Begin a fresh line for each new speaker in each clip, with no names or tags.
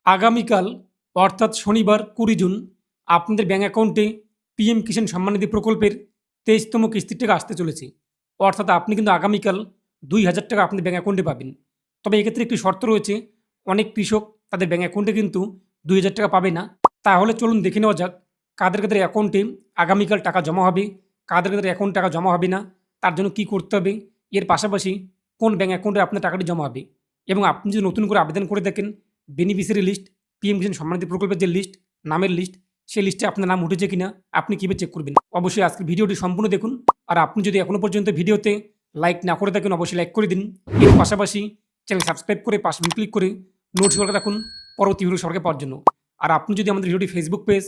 আগামীকাল অর্থাৎ শনিবার ২০ জুন আপনাদের ব্যাঙ্ক অ্যাকাউন্টে পিএম কিষাণ সম্মান নিধি প্রকল্পের ২৩তম কিস্তির টাকা আসতে চলেছে। অর্থাৎ আপনি কিন্তু আগামীকাল ২,০০০ টাকা আপনাদের ব্যাঙ্ক অ্যাকাউন্টে পাবেন। তবে এক্ষেত্রে একটি শর্ত রয়েছে, অনেক কৃষক তাদের ব্যাঙ্ক অ্যাকাউন্টে কিন্তু ২,০০০ টাকা পাবে না। তাহলে চলুন দেখে নেওয়া যাক কাদের কাদের অ্যাকাউন্টে আগামীকাল টাকা জমা হবে, কাদের কাদের অ্যাকাউন্ট টাকা জমা হবে না, তার জন্য কী করতে হবে, এর পাশাপাশি কোন ব্যাঙ্ক অ্যাকাউন্টে আপনার টাকাটি জমা হবে এবং আপনি যদি নতুন করে আবেদন করে দেখেন beneficiary list, PM Kisan Samman Nidhi প্রকল্পের যে লিস্ট, নামের লিস্ট, সেই লিস্টে আপনার নাম উঠেছে কিনা আপনি কীভাবে চেক করবেন। অবশ্যই আজকের ভিডিওটি সম্পূর্ণ দেখুন। আর আপনি যদি এখনও পর্যন্ত ভিডিওতে লাইক না করে থাকেন অবশ্যই লাইক করে দিন। এর পাশাপাশি চ্যানেল সাবস্ক্রাইব করে পাশে ক্লিক করে নোটিস করে রাখুন পরবর্তী ভিডিও সরকার পাওয়ার জন্য। আর আপনি যদি আমাদের ভিডিওটি ফেসবুক পেজ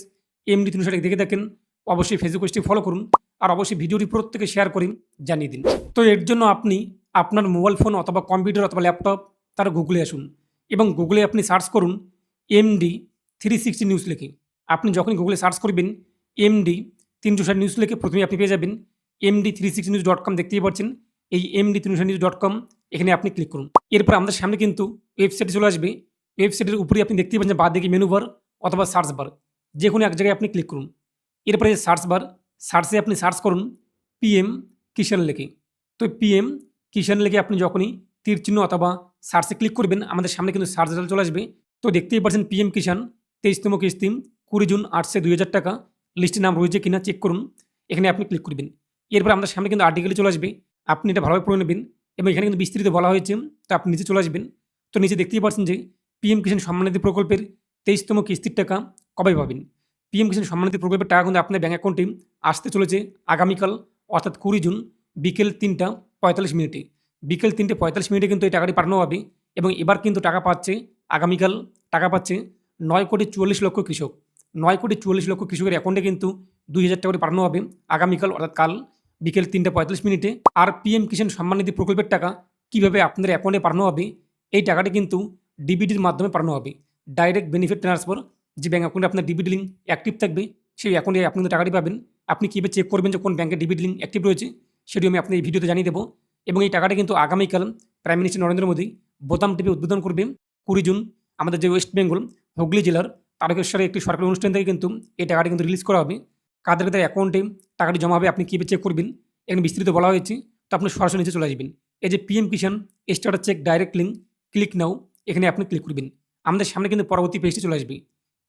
এমডি ৩৬০ দেখে থাকেন অবশ্যই ফেসবুক পেজটি ফলো করুন আর অবশ্যই ভিডিওটি প্রত্যেকে শেয়ার করে জানিয়ে দিন। তো এর জন্য আপনি আপনার মোবাইল ফোন অথবা কম্পিউটার অথবা ল্যাপটপ তার গুগলে আসুন এবং গুগলে আপনি সার্চ করুন এমডি 360 নিউজ লিখে। আপনি যখনই গুগলে সার্চ করবেন এমডি 360 নিউজ লিখে প্রথমে আপনি পেয়ে যাবেন md360news.com দেখতেই পাচ্ছেন। এই md360news.com এখানে আপনি ক্লিক করুন। এরপর আমাদের সামনে কিন্তু ওয়েবসাইটে চলে আসবে। ওয়েবসাইটের উপরে আপনি দেখতেই পাচ্ছেন বাঁ দিকে মেনু বার অথবা সার্চ বার, যে কোনো এক জায়গায় আপনি ক্লিক করুন। এরপরে সার্চ বার, সার্চে আপনি সার্চ করুন পিএম কিষাণ লিখে। তো পিএম কিষাণ লিখে আপনি যখনই তীর চিহ্ন অথবা সার্চে ক্লিক করবেন আমাদের সামনে কিন্তু সার্চ রেজাল্ট চলে আসবে। তো দেখতেই পাচ্ছেন পিএম কিষাণ 23তম কিস্তি 20 জুন 8 ২,০০০ টাকা, লিস্টের নাম রয়েছে কিনা চেক করুন, এখানে আপনি ক্লিক করবেন। এরপর আমাদের সামনে কিন্তু আর্টিকেলে চলে আসবে, আপনি এটা ভালোভাবে পড়ে নেবেন এবং এখানে কিন্তু বিস্তারিত বলা হয়েছে। তো আপনি নিচে চলে আসবেন। তো নিচে দেখতেই পাচ্ছেন যে পিএম কিষাণ সম্মান নিধি প্রকল্পের 23তম কিস্তির টাকা কবে পাবেন। পিএম কিষাণ সম্মান নিধি প্রকল্পের টাকা কিন্তু আপনার ব্যাঙ্ক অ্যাকাউন্টে আসতে চলেছে আগামীকাল অর্থাৎ 20 জুন বিকেল 3টা 45 মিনিটে। বিকেল 3টে 45 মিনিটে কিন্তু এই টাকাটি পাঠানো হবে এবং এবার কিন্তু টাকা পাচ্ছে আগামীকাল টাকা পাচ্ছে 9,44,00,000 কৃষক। 9,44,00,000 কৃষকের অ্যাকাউন্টে কিন্তু 2,000 টাকা করে পাঠানো হবে আগামীকাল অর্থাৎ কাল বিকেল 3টা 45 মিনিটে। আর পিএম কিষাণ সম্মান নিধি প্রকল্পের টাকা কীভাবে আপনাদের অ্যাকাউন্টে পাঠানো হবে, এই টাকাটি কিন্তু ডিবিটির মাধ্যমে পাঠানো হবে, ডাইরেক্ট বেনিফিট ট্রান্সফার। যে ব্যাঙ্ক অ্যাকাউন্টে আপনার ডিবিটি লিঙ্ক অ্যাক্টিভ থাকবে সেই অ্যাকাউন্টে আপনি কিন্তু টাকাটি পাবেন। আপনি কীভাবে চেক করবেন যে কোন ব্যাঙ্কের ডিবিটি লিঙ্ক অ্যাক্টিভ রয়েছে সেটিও আমি আপনার এই ভিডিওতে জানিয়ে দেবো। এবং এই টাকাটি কিন্তু আগামীকাল প্রাইম মিনিস্টার নরেন্দ্র মোদী বোতাম টিপে উদ্বোধন করবে 20 জুন আমাদের যে ওয়েস্ট বেঙ্গল হুগলি জেলার তারকেশ্বরে একটি সরকারি অনুষ্ঠান থেকে কিন্তু এই টাকাটি কিন্তু রিলিজ করা হবে। কাদের কাদের অ্যাকাউন্টে টাকাটি জমা হবে আপনি কীভাবে চেক করবেন এখানে বিস্তৃত বলা হয়েছে। তো আপনি সরাসরি নিচে চলে আসবেন, এই যে PM Kisan starter check direct link click now, এখানে আপনি ক্লিক করবেন। আমাদের সামনে কিন্তু পরবর্তী পেজটি চলে আসবে।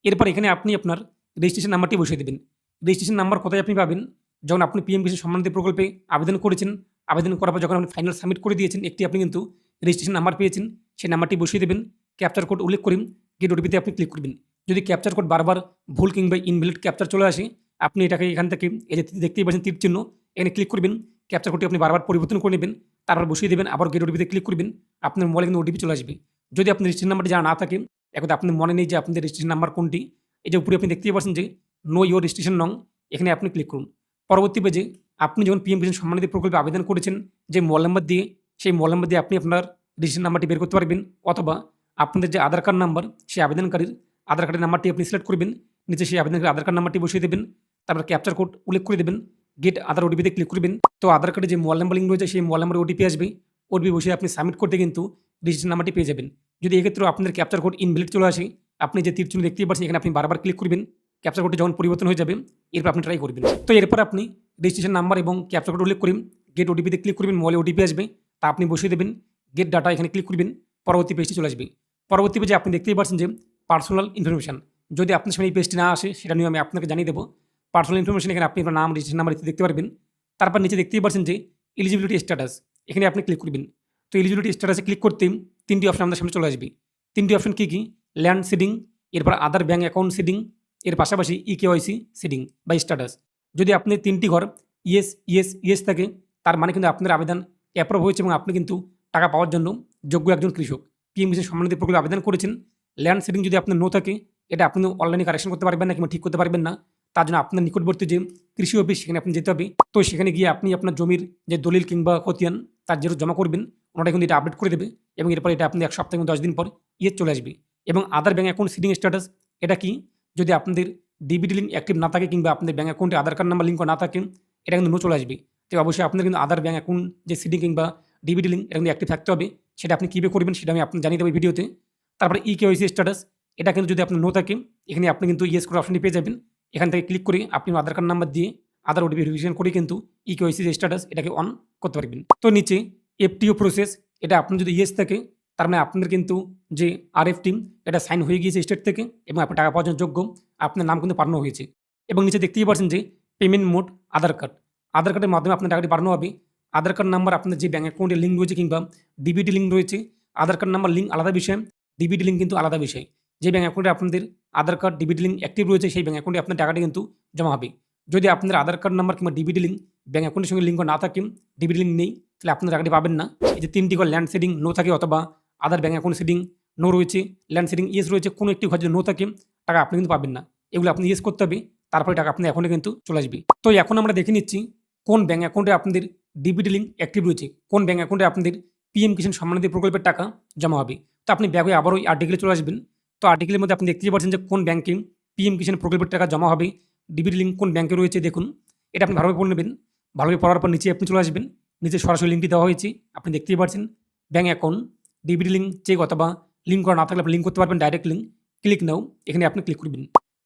এরপর এখানে আপনি আপনার রেজিস্ট্রেশন নাম্বারটি বসিয়ে দেবেন। রেজিস্ট্রেশন নাম্বার কোথায় আপনি পাবেন, যখন আপনি পিএম কিষাণ সম্মান নিধি প্রকল্পে আবেদন করেছেন, আবেদন করার পর যখন আপনি ফাইনাল সাবমিট করে দিয়েছেন একটি আপনি কিন্তু রেজিস্ট্রেশন নাম্বার পেয়েছেন, সেই নাম্বারটি বসিয়ে দেবেন। ক্যাপচার কোড উল্লেখ করেন, গেট ওটিপিতে আপনি ক্লিক করবেন। যদি ক্যাপচার কোড বারবার ভুল কিংবা ইনভ্যালিড ক্যাপচার চলে আসে আপনি এটাকে এখান থেকে এই যে দেখতেই পাচ্ছেন তীর চিহ্ন, এখানে ক্লিক করবেন। ক্যাপচার কোডটি আপনি বারবার পরিবর্তন করে নেবেন, তারপর বসিয়ে দেবেন, আবার গেট ওটিপিতে ক্লিক করবেন। আপনার মোবাইলে কিন্তু ওটিপি চলে আসবে। যদি আপনার রেজিস্ট্রেশন নাম্বারটি জানা না থাকে, এখন আপনার মনে নেই যে আপনাদের রেজিস্ট্রেশন নাম্বার কোনটি, এই যে উপরে আপনি দেখতেই পাচ্ছেন যে নো ইউর রেজিস্ট্রেশন নং, এখানে আপনি ক্লিক করুন। পরবর্তী পেজে আপনি যখন পিএম কিষাণ সম্মান নিধি প্রকল্পে আবেদন করেছেন যে মোবাইল নাম্বার দিয়ে, সেই মোবাইল নাম্বার দিয়ে আপনি আপনার রেজিস্ট্রেশন নাম্বারটি বের করতে পারবেন, অথবা আপনাদের যে আধার কার্ড নাম্বার সেই আবেদনকারীর আধার কার্ডের নাম্বারটি আপনি সিলেক্ট করবেন, নিচে সেই আবেদনকারীর আধার কার্ড নাম্বারটি বসিয়ে দেবেন, তারপর ক্যাপচার কোড উল্লেখ করে দেবেন, গেট আধার ওটিপিতে ক্লিক করবেন। তো আধার কার্ডে যে মোবাইল নাম্বার লিঙ্ক রয়েছে সেই মোবাইল নাম্বারে ওটিপি আসবে, ওটিপি বসিয়ে আপনি সাবমিট করতে কিন্তু রেজিস্ট্রেশন নাম্বারটি পেয়ে যাবেন। যদি এক্ষেত্রেও আপনাদের ক্যাপচার কোড ইনভ্যালিড চলে আসে আপনি যে তীর চিহ্ন দেখতেই পাচ্ছেন এখানে আপনি বারবার ক্লিক করবেন। ক্যাপচার কোডটি যখন পরিবর্তন হয়ে যাবে এরপর আপনি ট্রাই করবেন। তো এরপর আপনি রেজিস্ট্রেশন নাম্বার এবং ক্যাপচার কোড উল্লেখ করবেন, গেট ওটিপিতে ক্লিক করবেন, মোবাইলে ওটিপি আসবে, তা আপনি বসিয়ে দেবেন, গেট ডাটা এখানে ক্লিক করবেন, পরবর্তী পেজটি চলে আসবে। পরবর্তী পেজে আপনি দেখতেই পাচ্ছেন যে পার্সোনাল ইনফরমেশন, যদি আপনার সামনে এই পেজটি না আসে সেটা নিয়ে আমি আপনাকে জানিয়ে দেবো। পার্সোনাল ইনফরমেশন এখানে আপনি আপনার নাম রেজিস্ট্রেশন নাম্বার দেখতে পারবেন। তারপর নিচে দেখতেই পাচ্ছেন যে এলিজিবিলিটি স্ট্যাটাস, এখানে আপনি ক্লিক করবেন। তো এলিজিবিলিটি স্ট্যাটাসে ক্লিক করতেই 3টি অপশন আমাদের সামনে চলে আসবে। 3টি অপশন কী কী, ল্যান্ড সিডিং, এরপর আদার ব্যাঙ্ক অ্যাকাউন্ট সিডিং, এর পাশাপাশি ইকেওয়াইসি সিডিং বা স্ট্যাটাস। যদি আপনি 3টি ঘর ইয়েস ইয়েস ইয়েস থাকে তার মানে কিন্তু আপনার আবেদন অ্যাপ্রুভ হয়েছে এবং আপনি কিন্তু টাকা পাওয়ার জন্য যোগ্য একজন কৃষক, পিএম কিষাণ সম্মান নিধি প্রকল্পে আবেদন করেছেন। ল্যান্ড সিডিং যদি আপনার নো থাকে এটা আপনি অনলাইনে কারেকশন করতে পারবেন না কিংবা ঠিক করতে পারবেন না, তার জন্য আপনার নিকটবর্তী যে কৃষি অফিস সেখানে আপনি যেতে হবে। তো সেখানে গিয়ে আপনি আপনার জমির যে দলিল কিংবা খতিয়ান তার জেরক্স জমা করবেন, ওনারা কিন্তু এটা আপডেট করে দেবে এবং এরপর এটা আপনি 1 সপ্তাহ এবং 10 দিন পর চলে আসবে। এবং আদার ব্যাঙ্ক অ্যাকাউন্ট সিডিং স্ট্যাটাস, এটা কি, যদি আপনাদের ডিবিটি লিঙ্ক অ্যাক্টিভ না থাকে কিংবা আপনাদের ব্যাঙ্ক অ্যাকাউন্টে আধার কার্ড নাম্বার লিঙ্ক না থাকে এটা কিন্তু নো চলে আসবে। তো অবশ্যই আপনাদের কিন্তু আদার ব্যাঙ্ক অ্যাকাউন্ট যে সিডিং কিংবা ডিবিটি লিঙ্ক এটা কিন্তু অ্যাক্টিভ থাকতে হবে। সেটা আপনি কীভাবে করবেন সেটা আমি আপনাকে জানিয়ে দেবো ভিডিওতে। তারপরে ইকেওয়াইসি স্ট্যাটাস, এটা কিন্তু যদি আপনার নো থাকে, এখানে আপনি কিন্তু ইয়েস করে অপশনটি পেয়ে যাবেন। এখান থেকে ক্লিক করে আপনি আধার কার্ড নাম্বার দিয়ে আধার ওটিপি ভেরিফিকেশন করে কিন্তু ইকেওয়াইসি যে স্ট্যাটাস এটাকে অন করতে পারবেন। তো নিচে এফটিও প্রসেস, এটা আপনার যদি ইয়েস থাকে তার মানে আপনাদের কিন্তু যে আরএফ টিম এটা সাইন হয়ে গিয়েছে স্টেট থেকে এবং আপনি টাকা পাওয়ার জন্য যোগ্য, আপনার নাম কিন্তু পাঠানো হয়েছে। এবং নিচে দেখতেই পাচ্ছেন যে পেমেন্ট মোড আধার কার্ড, আধার কার্ডের মাধ্যমে আপনার টাকাটি পাঠানো হবে। আধার কার্ড নাম্বার আপনার যে ব্যাঙ্ক অ্যাকাউন্টে লিঙ্ক রয়েছে কিংবা ডিবিটি লিঙ্ক রয়েছে, আধার কার্ড নাম্বার লিঙ্ক আলাদা বিষয়, ডিবিটি লিঙ্ক কিন্তু আলাদা বিষয়। যে ব্যাঙ্ক অ্যাকাউন্টে আপনাদের আধার কার্ড ডিবিটি লিঙ্ক অ্যাক্টিভ রয়েছে সেই ব্যাঙ্ক অ্যাকাউন্টে আপনার টাকাটি কিন্তু জমা হবে। যদি আপনার আধার কার্ড নাম্বার কিংবা ডিবিটি লিঙ্ক ব্যাঙ্ক অ্যাকাউন্টের সঙ্গে লিঙ্ক না থাকে, ডিবিটি লিঙ্ক নেই, তাহলে আপনার টাকাটি পাবেন না। এই যে 3টি ঘর ল্যান্ড সেডিং নো থাকে অথবা আধার ব্যাঙ্ক অ্যাকাউন্ট সেডিং নো রয়েছে, ল্যান্ড সেডিং ইয়েস রয়েছে, কোনো একটি ঘর যদি নো থাকে টাকা আপনি কিন্তু পাবেন না। এগুলো আপনি ইয়েস করতে হবে, তারপরে টাকা আপনার অ্যাকাউন্টে কিন্তু চলে আসবে। তো এখন আমরা দেখে নিচ্ছি কোন ব্যাঙ্ক অ্যাকাউন্টে আপনাদের ডিবিটি লিঙ্ক অ্যাক্টিভ রয়েছে, কোন ব্যাঙ্ক অ্যাকাউন্টে আপনাদের পিএম কিষাণ সম্মানিধি প্রকল্পের টাকা জমা হবে। তো আপনি ব্যাগে আবার ওই আর্টিকেলে চলে আসবেন। তো আর্টিকেলের মধ্যে আপনি দেখতে পাচ্ছেন যে কোন ব্যাঙ্কে পিএম কিষাণ প্রকল্পের টাকা জমা হবে, ডিবিটি লিঙ্ক কোন ব্যাঙ্কে রয়েছে দেখুন। এটা আপনি ভালোভাবে পড়ে নেবেন। ভালোভাবে পড়ার পর নিচে আপনি চলে আসবেন। নিচে সরাসরি লিঙ্কটি দেওয়া হয়েছে, আপনি দেখতেই পাচ্ছেন bank account DBT link check অথবা লিঙ্ক করা না থাকলে আপনি লিঙ্ক করতে পারবেন, ডাইরেক্ট লিঙ্ক ক্লিক নাও, এখানে আপনি ক্লিক করবেন।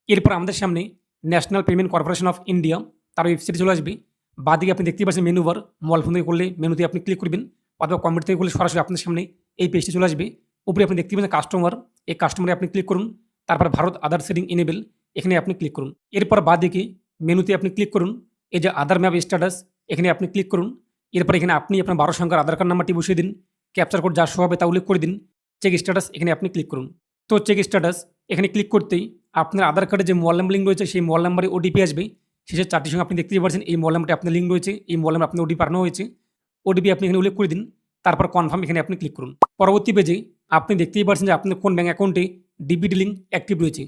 এরপর আমাদের সামনে national payment corporation of India তার ওয়েবসাইটে চলে আসবে। বাদিকে আপনি দেখতেই পাচ্ছেন মেনু বার, মোবাইল ফোন থেকে করলে মেনুতে আপনি ক্লিক করবেন অথবা কম্পিউটার থেকে করলে সরাসরি আপনার সামনে এই পেজটি চলে আসবে। উপরে আপনি দেখতে পাচ্ছেন কাস্টমার, এই কাস্টমারে আপনি ক্লিক করুন, তারপর ভারত আধার সেডিং এনেবেল এখানে আপনি ক্লিক করুন। এরপর বাদিকে মেনুতে আপনি ক্লিক করুন, এই যে আধার ম্যাপ স্ট্যাটাস এখানে আপনি ক্লিক করুন। এরপর এখানে আপনি আপনার 12 সংখ্যার আধার কার্ড নাম্বারটি বসিয়ে দিন, ক্যাপচার কোড যা শো হবে তা উল্লেখ করে দিন। চেক স্ট্যাটাস এখানে আপনি ক্লিক করুন। তো চেক স্ট্যাটাস এখানে ক্লিক করতেই আপনার আধার কার্ডে যে মোবাইল নাম্বার লিঙ্ক রয়েছে সেই মোবাইল নাম্বারে ওটিপি আসবে। শেষের 4টির সঙ্গে আপনি দেখতেই পাচ্ছেন এই মোবাইল নাম্বারটি আপনার লিঙ্ক রয়েছে, এই মোবাইল নাম্বার আপনার ওটিপি পাঠানো হয়েছে, ওটিপি আপনি এখানে উল্লেখ করে দিন, তারপর কনফার্ম এখানে আপনি ক্লিক করুন। পরবর্তী পেজে আপনি দেখতেই পাচ্ছেন যে আপনার কোন ব্যাঙ্ক অ্যাকাউন্টে ডিবিটি লিঙ্ক অ্যাক্টিভ রয়েছে।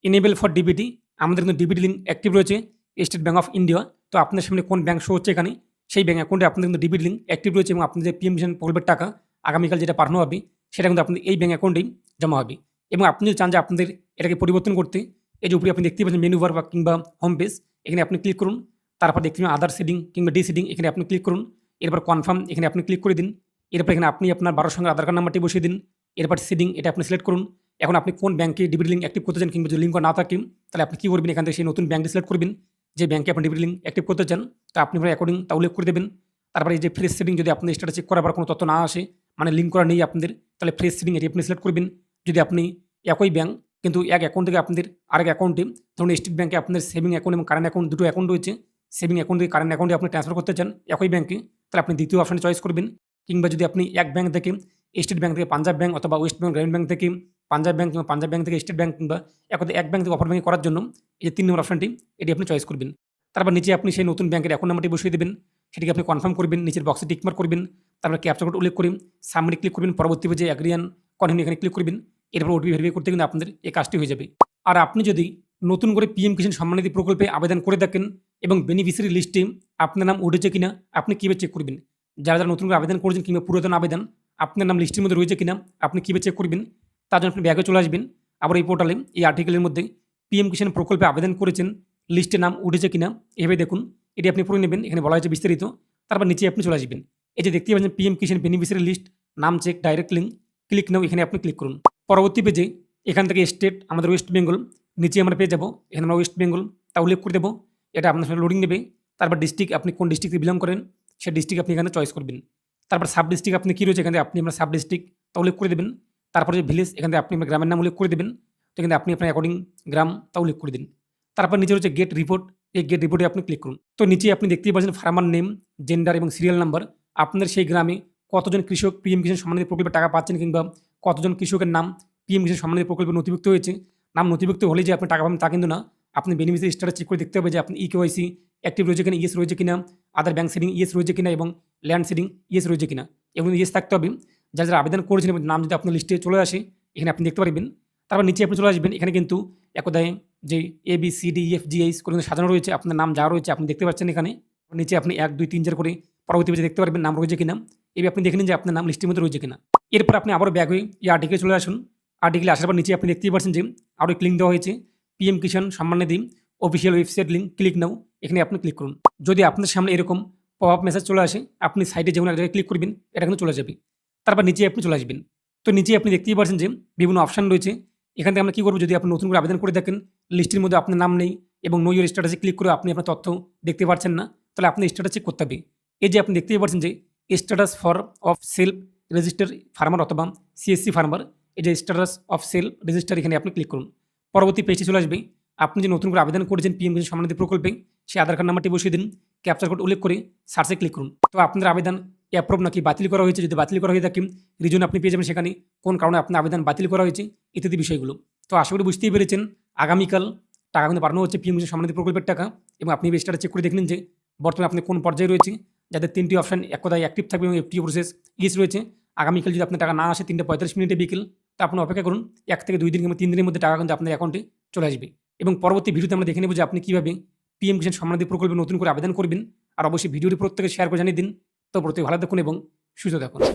এনেবেল ফর ডিবিটি, আমাদের কিন্তু ডিবিটি লিঙ্ক অ্যাক্টিভ রয়েছে স্টেট ব্যাঙ্ক অফ ইন্ডিয়া। তো আপনার সামনে কোন ব্যাঙ্ক শো হচ্ছে এখানে, সেই ব্যাঙ্ক অ্যাকাউন্টে আপনাদের কিন্তু ডিবিটি লিঙ্ক অ্যাক্টিভ রয়েছে এবং আপনাদের যে পিএম কিষাণ প্রকল্পের টাকা আগামীকাল যেটা পাঠানো হবে সেটা কিন্তু আপনাদের এই ব্যাঙ্ক অ্যাকাউন্টেই জমা হবে। এবং আপনি যদি চান যে আপনাদের এটাকে পরিবর্তন করতে, এই যে উপরে আপনি দেখতেই পাচ্ছেন মেনু বার বা কিংবা হোম পেজ এখানে আপনি ক্লিক করুন, তারপর দেখতে পাবেন আধার সেডিং কিংবা ডি সেডিং এখানে আপনি ক্লিক করুন। এরপর কনফার্ম এখানে আপনি ক্লিক করে দিন। এরপর এখানে আপনি আপনার 12 সংখ্যার আধার কার্ড নাম্বারটি বসিয়ে দিন। এরপর সেডিং এটা আপনি সিলেক্ট করুন। এখন আপনি কোন ব্যাঙ্কে ডিবিটি লিঙ্ক অ্যাক্টিভ করতে চান কিংবা যদি লিঙ্ক না থাকে তাহলে আপনি কী করবেন, এখান থেকে সেই নতুন ব্যাঙ্কটি সিলেক্ট করবেন যে ব্যাঙ্কে আপনি ডিবিটি লিঙ্ক অ্যাক্টিভ করতে চান। তা আপনি অ্যাকর্ডিং তা উল্লেখ করে দেবেন। তারপরে এই যে ফ্রেশ সেডিং যদি আপনি স্ট্যাটাস চেক করার পর কোনো তথ্য না আসে, মানে লিঙ্ক করা নেই আপনাদের, তাহলে ফ্রেশ সেডিং এটি আপনি সিলেক্ট করবেন। যদি আপনি একই ব্যাঙ্ক কিন্তু এক অ্যাকাউন্ট থেকে আপনাদের আরেক অ্যাকাউন্টে, ধরুন স্টেট ব্যাঙ্কে আপনাদের সেভিং অ্যাকাউন্ট এবং কারেন্ট অ্যাকাউন্ট দুটো অ্যাকাউন্ট রয়েছে, সেভিং অ্যাকাউন্ট থেকে কারেন্ট অ্যাকাউন্টে আপনি ট্রান্সফার করতে চান একই ব্যাঙ্কে, তাহলে আপনি দ্বিতীয় অপশানে চয়েস করবেন। কিংবা যদি আপনি এক ব্যাঙ্ক থেকে স্টেট ব্যাঙ্ক থেকে পাঞ্জাব ব্যাঙ্ক অথবা ওয়েস্ট বেঙ্গল গ্রামীণ ব্যাঙ্ক থেকে পাঞ্জাব ব্যাঙ্ক কিংবা পাঞ্জাব ব্যাঙ্ক থেকে স্টেট ব্যাঙ্ক কিংবা এক ব্যাঙ্ক থেকে অপর ব্যাঙ্কে করার জন্য এই যে 3 নম্বর অপশানটি এটি আপনি চয়েস করবেন। তারপর নিচে আপনি সেই নতুন ব্যাঙ্কের অ্যাকাউন্ট নাম্বারটি বসিয়ে দেবেন, সেটিকে আপনি কনফার্ম করবেন, নিচের বক্সে টিকমার্ক করবেন, তারপর ক্যাপচার কোড উল্লেখ করবেন, সাবমিট ক্লিক করবেন, পরবর্তী পেজে অ্যাগ্রিয়ান কন্টিনিউ এখানে ক্লিক করবেন। এরপর ওটিপি ভেরিফাই করতে কিন্তু আপনাদের এই কাজটি হয়ে যাবে। আর আপনি যদি নতুন করে পিএম কিষাণ সম্মানিধি প্রকল্পে আবেদন করে থাকেন এবং বেনিফিশিয়ারি লিস্টে আপনার নাম উঠেছে কিনা আপনি কীভাবে চেক করবেন, যারা যারা নতুন করে আবেদন করেছেন কিংবা পুরাতন আবেদন আপনার নাম লিস্টের মধ্যে রয়েছে কিনা আপনি কীভাবে চেক করবেন, তার জন্য আপনি ব্যাগে চলে আসবেন। আবার এই পোর্টালে এই আর্টিকেলের মধ্যে পিএম কিষাণ প্রকল্পে আবেদন করেছেন, লিস্টে নাম উঠেছে কিনা এভাবে দেখুন, এটি আপনি পড়ে নেবেন, এখানে বলা হয়েছে বিস্তারিত। তারপর নিচে আপনি চলে আসবেন, এই যে দেখতে পাচ্ছেন পিএম কিষাণ বেনিফিশিয়ারি লিস্ট, নাম check direct link, click now এখানে আপনি ক্লিক করুন। পরবর্তী পেজে এখান থেকে স্টেট আমাদের ওয়েস্ট বেঙ্গল, নিচে আমরা পেয়ে যাবো, এখানে আমরা ওয়েস্ট বেঙ্গল তা উল্লেখ করে দেবো, এটা আপনার সামনে লোডিং নেবে। তারপর ডিস্ট্রিক্ট আপনি কোন ডিস্ট্রিক্ট থেকে বিলং করেন সেই ডিস্ট্রিক্ট আপনি এখানে চয়েস করবেন। তারপর সাব ডিস্ট্রিক্ট আপনি কী রয়েছে এখানে আপনি আপনার সাব ডিস্ট্রিক্ট তা উল্লেখ করে দেবেন। তারপর যে ভিলেজ এখানে আপনি আপনার গ্রামের নাম উল্লেখ করে দেবেন, তো এখানে আপনি আপনার অ্যাকর্ডিং গ্রাম তা উল্লেখ করে দিন। তারপর নিচে হচ্ছে গেট রিপোর্ট, এই গেট রিপোর্টে আপনি ক্লিক করুন। তো নিচে আপনি দেখতেই পাচ্ছেন ফার্মার নেম, জেন্ডার এবং সিরিয়াল নাম্বার, আপনাদের সেই গ্রামে কতজন কৃষক পিএম কিষাণ সম্মানিধি প্রকল্পে টাকা পাচ্ছেন কিংবা কতজন কৃষকের নাম পিএম কিষাণ সম্মানিধি প্রকল্পে নথিভুক্ত হয়েছে। নাম নথিভুক্ত হলে যে আপনি টাকা পাবেন তা কিন্তু না, আপনি বেনিফিশিয়ারি স্ট্যাটাস চেক করে দেখতে হবে যে আপনি ইকেওয়াইসি অ্যাক্টিভ রয়েছে কিনা, ইয়েস রয়েছে কিনা, আদার ব্যাঙ্ক সেডিং ইয়েস রয়েছে কিনা এবং ল্যান্ড সেডিং ইয়েস রয়েছে কিনা, এবং ইয়েস থাকতে হবে। যারা যারা আবেদন করেছেন এবং নাম যদি আপনার লিস্টে চলে আসে এখানে আপনি দেখতে পারবেন। তারপর নিচে আপনি চলে আসবেন, এখানে কিন্তু একদায় যে ABCDEFGH করে সাজানো রয়েছে, আপনার নাম যা রয়েছে আপনি দেখতে পাচ্ছেন এখানে। নিচে আপনি 1 2 3 4 করে পরবর্তী পেজে দেখতে পারবেন নাম রয়েছে কিনা, এবার আপনি দেখে নিন যে আপনার নাম লিস্টের মধ্যে রয়েছে কিনা। এরপর আপনি আবারও ব্যাক হয়ে এই আর্টিকেলে চলে আসুন। আর্টিকেলে আসার পর নিচে আপনি দেখতেই পাচ্ছেন যে আরও এক লিঙ্ক দেওয়া হয়েছে, PM Kisan Samman Nidhi official website link, click now এখানে আপনি ক্লিক করুন। যদি আপনার সামনে এরকম পপ আপ মেসেজ চলে আসে আপনি সাইডে যেমন একটা ক্লিক করবেন, এটা কিন্তু চলে যাবে। তারপর নিচে আপনি চলে আসবেন। তো নিচে আপনি দেখতেই পাচ্ছেন যে বিভিন্ন অপশান রয়েছে, এখান থেকে আমরা কী করবো, যদি আপনি নতুন করে আবেদন করে থাকেন, লিস্টের মধ্যে আপনার নাম নেই এবং নো ইউর স্ট্যাটাসে ক্লিক করে আপনি আপনার তথ্য দেখতে পাচ্ছেন না, তাহলে আপনি স্ট্যাটাস চেক করতে হবে। এই যে আপনি দেখতেই পাচ্ছেন যে status for of self register farmer অথবা সিএসসি ফার্মার, এই যে স্ট্যাটাস অফ সেলফ রেজিস্টার, এখানে আপনি ক্লিক করুন। পরবর্তী পেজটি চলে আসবে। আপনি যে নতুন করে আবেদন করেছেন পিএম কিষাণ সম্মানিধি প্রকল্পে, সেই আধার কার্ড নাম্বারটি বসিয়ে দিন, ক্যাপচার কোড উল্লেখ করে সার্চে ক্লিক করুন। তো আপনাদের আবেদন অ্যাপ্রুভ নাকি বাতিল করা হয়েছে, যদি বাতিল করা হয়ে থাকে রিজন আপনি পেয়ে যাবেন সেখানে, কোন কারণে আপনার আবেদন বাতিল করা হয়েছে ইত্যাদি বিষয়গুলো। তো আশা করি বুঝতেই পেরেছেন, আগামীকাল টাকা কিন্তু বাড়ানো হচ্ছে পিএম কিষাণ সম্মানিধি প্রকল্পের টাকা, এবং আপনি স্ট্যাটাস চেক করে দেখলেন যে বর্তমানে আপনি কোন পর্যায়ে রয়েছে, যাদের 3টি অপশন এক কথায় অ্যাক্টিভ থাকবে এবং এফটিও প্রসেস ইস রয়েছে। আগামীকাল যদি আপনার টাকা না আসে 3:45 বিকেল, তা আপনি অপেক্ষা করুন, 1 থেকে 2 দিন কিংবা 3 দিনের মধ্যে টাকা কিন্তু আপনার অ্যাকাউন্টে চলে আসবে। এবং পরবর্তী ভিডিওতে আমরা দেখে নেব যে আপনি কীভাবে পিএম কিষাণ সম্মানিধি প্রকল্পে নতুন করে আবেদন করবেন। আর অবশ্যই ভিডিওটি প্রত্যেকে শেয়ার করে জানিয়ে দিন। তো প্রত্যেকে ভালো থাকুন এবং সুস্থ থাকুন।